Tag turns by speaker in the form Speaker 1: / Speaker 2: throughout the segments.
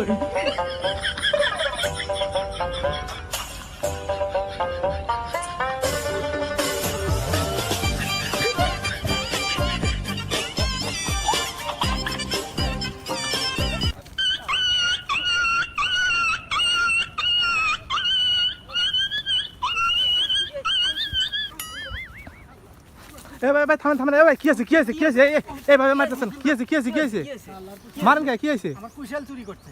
Speaker 1: ভাই ভাই থামেন থামেন, ভাই কি আছে কি আছে কি আছে? এই ভাই মারতেছেন, কি আছে কি আছে কি আছে? মারেন কে, কি আছে?
Speaker 2: আমার কুশল চুরি করছে।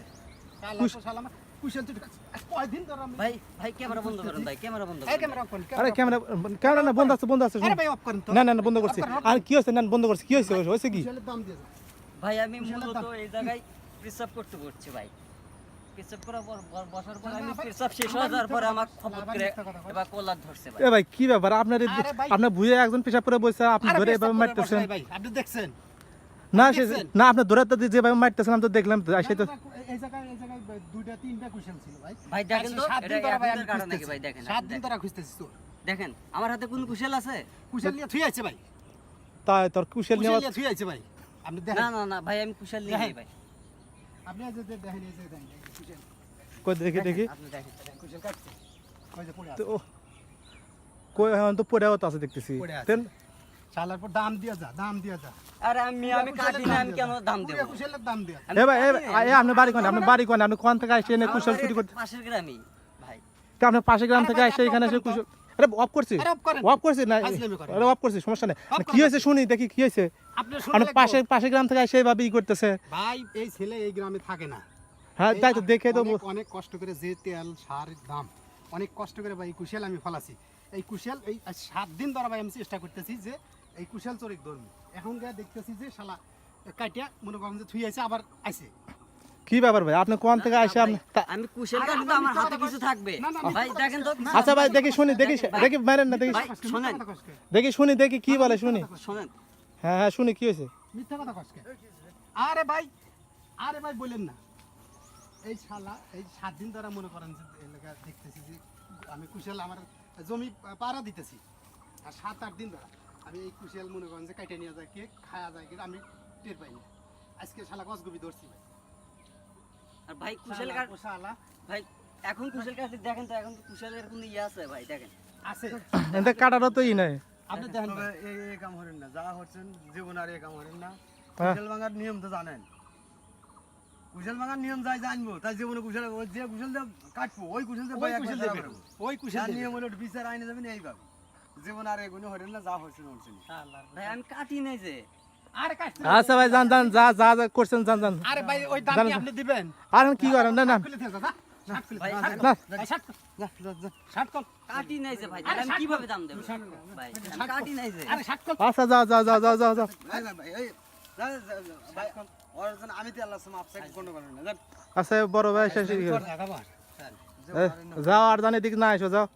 Speaker 2: কুশল চুরি করছে। কয়দিন ধরে আমি
Speaker 3: ভাই ভাই ক্যামেরা বন্ধ করেন ভাই, ক্যামেরা বন্ধ
Speaker 2: এই
Speaker 3: করেন।
Speaker 2: ক্যামেরা অফ করেন।
Speaker 1: আরে ক্যামেরা ক্যামেরা না বন্ধ আছে বন্ধ আছে।
Speaker 2: আরে ভাই অফ করেন তো।
Speaker 1: না না না বন্ধ করছি। আর কি হইছে? না বন্ধ করছি, কি হইছে? হইছে কি?
Speaker 2: কুশলের দাম দিয়ে দাও।
Speaker 3: ভাই আমি মূলত এই জায়গায় পেশাব করতে বসছি ভাই। পেশাব করার পর বসার পর আমি পেশাব শেষ হয়ে যাওয়ার পরে আমার খবর করে এবার কলার ধরছে ভাই।
Speaker 1: এ ভাই কি ব্যাপার? আপনার ভুঁইয়ে একজন পেশাব করে বসে, আপনি ধরে এভাবে মারতেছেন?
Speaker 2: ভাই আপনি দেখছেন?
Speaker 1: না সে না, আপনি ধরে তো যেভাবে মারতেছেন আমি তো দেখলাম তো। সেই তো
Speaker 2: এই জায়গায় দুইটা তিনটা কুশল ছিল ভাই।
Speaker 3: ভাই দেখেন তো, এটা একদিনের কারণ নাকি ভাই? দেখেন
Speaker 2: 7 দিন ধরে খুঁজতেছি তো।
Speaker 3: দেখেন আমার হাতে কোন কুশল আছে?
Speaker 2: কুশল নিয়ে থুই আছে ভাই।
Speaker 1: তাই তোর কুশল
Speaker 2: কুশল
Speaker 1: নেওয়া?
Speaker 2: নিয়ে থুই আছে ভাই। আপনি
Speaker 3: না
Speaker 2: দেখেন।
Speaker 3: না না ভাই আমি কুশল নিয়ে নেই ভাই।
Speaker 2: আপনি এই যে দেখেন, এই যে দেখেন কুশল।
Speaker 1: কই দেখি দেখি
Speaker 3: আপনি দেখেন।
Speaker 2: কুশল কাটছে। ওই যে পড়ে
Speaker 1: তো
Speaker 2: আছে।
Speaker 1: কই এখন তো পড়েও তো আছে দেখতেছি।
Speaker 2: পড়ে আছে।
Speaker 1: তেন
Speaker 2: শালার পর দাম দিয়া যা, দাম দিয়া যা।
Speaker 3: আরে আমি কাটি না, আমি কেন দাম দেব?
Speaker 2: কুশলের দাম দিয়া।
Speaker 1: এ ভাই আপনি বাড়ি কোন? আপনি বাড়ি কোন? আপনি কোন থেকে আসছেন এই কুশল চুরি করতে?
Speaker 3: পাশের গ্রামই ভাই।
Speaker 1: তা আপনি পাশের গ্রাম থেকে আসছে এখানে এসে কুশল? আরে অফ করছি,
Speaker 2: আরে অফ করেন।
Speaker 1: অফ করছি না?
Speaker 2: ফাজলামি করেন।
Speaker 1: আরে অফ করছি, সমস্যা নেই।
Speaker 2: অফ
Speaker 1: কি হয়েছে শুনি দেখি, কি হয়েছে?
Speaker 2: আপনি
Speaker 1: আপনি
Speaker 2: শুনলে
Speaker 1: পাশের গ্রাম থেকে এসে এইভাবে ই করতেছে?
Speaker 2: ভাই এই ছেলে এই গ্রামে থাকে না।
Speaker 1: হ্যাঁ তাই তো, দেখে তো
Speaker 2: অনেক কষ্ট করে যে তেল সারের দাম অনেক কষ্ট করে ভাই কুশল আমি ফলাছি। এই কুশল এই 7 দিন ধরে ভাই আমি চেষ্টা করতেছি যে এই কুশল চোরিক ধরবো। এখন গিয়ে দেখতেছি যে শালা কাটিয়া মনে করেন যে থুই আছে আবার আইছে।
Speaker 1: কি ব্যাপার ভাই? আপনি কোন থেকে আসে? আপনি
Speaker 3: আমি কুশল কাটি তো আমার হাতে কিছু থাকবে ভাই। দেখেন তো।
Speaker 1: আচ্ছা ভাই দেখি শুনি, দেখি দেখি মারেন না, দেখি
Speaker 3: ভাই শোনেন,
Speaker 1: দেখি শুনি, দেখি কি বলে শুনি।
Speaker 3: শোনেন
Speaker 1: হ্যাঁ হ্যাঁ শুনি, কি হয়েছে?
Speaker 2: মিথ্যা কথা কসকে। আরে ভাই বলেন না। এই শালা এই 7 দিন ধরে মনে করেন যে এলাকা দেখতেছি যে আমি কুশল আমার জমি পাড়া দিতেছি। আর 7-8 দিন ধরে আমি এই কুশল মনে করেন যে কাইটে নিয়ে যায় কে খায়া যায় কিন্তু আমি টের পাই না। আজকে শালা গছগবি ধরছি ভাই।
Speaker 3: আর ভাই কুশল কাট
Speaker 2: শালা
Speaker 3: ভাই এখন কুশল কাটি দেখেন তো, এখন তো কুশলের কোন ইয়ে আছে ভাই? দেখেন
Speaker 2: আছে।
Speaker 1: এতে কাটারও তো ই নাই।
Speaker 2: আপনি দেখেন ভাই।
Speaker 4: এই কাম করেন না, যা হচ্ছেন জীবন আর এই কাম করেন না।
Speaker 1: হ্যাঁ।
Speaker 4: কুশল ভাঙার নিয়ম তো জানেন। কুশল ভাঙার নিয়ম যাই জানবো, তাই জীবনে কুশল যে কুশল দিয়ে কাটবো ওই কুশল দিয়ে ভাই
Speaker 2: কুশল
Speaker 4: একবার
Speaker 2: দেবে।
Speaker 4: ধরা পড়বো।
Speaker 2: ওই কুশল
Speaker 4: যার
Speaker 2: দেবে।
Speaker 4: নিয়ম হলো বিচার আইনে যাবেন এইভাবে। জীবন আর এগুলো হরেন না, যা হচ্ছেন হচ্ছেন।
Speaker 3: ভাই আমি কাটি নাই যে।
Speaker 2: আরে কাটছে।
Speaker 1: আচ্ছা ভাই যান যান, যা যা যা করছেন যান যান।
Speaker 2: আরে ভাই ওই দাম কি আপনি দিবেন?
Speaker 1: আর এখন কি করেন? না না
Speaker 2: খুলে থেকে যা। শার্ট খুলে
Speaker 3: ভাই,
Speaker 2: থেকে
Speaker 1: না।
Speaker 2: যা। শার্ট
Speaker 4: যা যা যা।
Speaker 2: Shirt call.
Speaker 3: কাটি নাই যে ভাই। আমি কিভাবে দাম দেব ভাই? আমি কাটি নাই যে।
Speaker 2: আরে শার্ট কল।
Speaker 1: আচ্ছা যাও যাও যাও যাও যাও যাও।
Speaker 4: ভাই ভাই ভাই এই যা যা যা, ভাই ওর জন্য আমি তো আল্লাহর সামনে আপসাইড কোনো করেন না।
Speaker 1: আচ্ছা বড় ভাই শেষ
Speaker 4: যান।
Speaker 1: যাও আর জানি দিক না এসো, যাও।